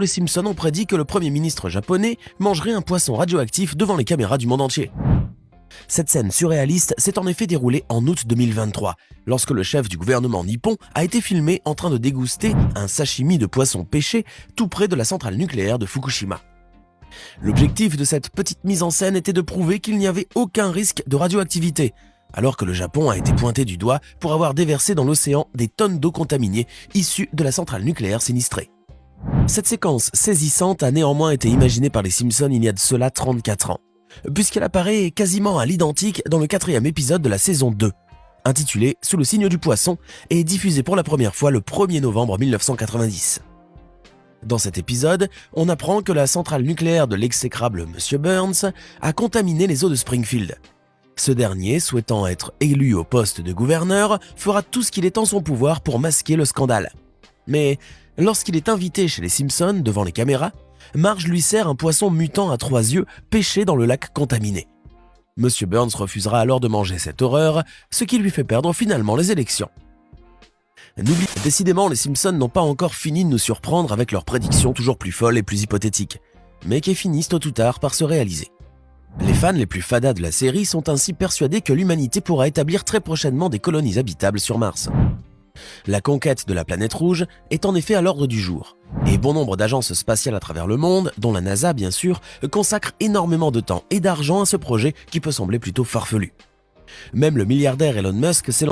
les Simpsons ont prédit que le premier ministre japonais mangerait un poisson radioactif devant les caméras du monde entier. Cette scène surréaliste s'est en effet déroulée en août 2023, lorsque le chef du gouvernement nippon a été filmé en train de déguster un sashimi de poisson pêché tout près de la centrale nucléaire de Fukushima. L'objectif de cette petite mise en scène était de prouver qu'il n'y avait aucun risque de radioactivité, alors que le Japon a été pointé du doigt pour avoir déversé dans l'océan des tonnes d'eau contaminée issues de la centrale nucléaire sinistrée. Cette séquence saisissante a néanmoins été imaginée par les Simpsons il y a de cela 34 ans, puisqu'elle apparaît quasiment à l'identique dans le 4e épisode de la saison 2, intitulé « Sous le signe du poisson » et diffusé pour la première fois le 1er novembre 1990. Dans cet épisode, on apprend que la centrale nucléaire de l'exécrable Monsieur Burns a contaminé les eaux de Springfield. Ce dernier, souhaitant être élu au poste de gouverneur, fera tout ce qu'il est en son pouvoir pour masquer le scandale. Mais lorsqu'il est invité chez les Simpsons devant les caméras, Marge lui sert un poisson mutant à 3 yeux pêché dans le lac contaminé. Monsieur Burns refusera alors de manger cette horreur, ce qui lui fait perdre finalement les élections. Décidément, les Simpsons n'ont pas encore fini de nous surprendre avec leurs prédictions toujours plus folles et plus hypothétiques, mais qui finissent tôt ou tard par se réaliser. Les fans les plus fadas de la série sont ainsi persuadés que l'humanité pourra établir très prochainement des colonies habitables sur Mars. La conquête de la planète rouge est en effet à l'ordre du jour, et bon nombre d'agences spatiales à travers le monde, dont la NASA bien sûr, consacrent énormément de temps et d'argent à ce projet qui peut sembler plutôt farfelu. Même le milliardaire Elon Musk s'est lancé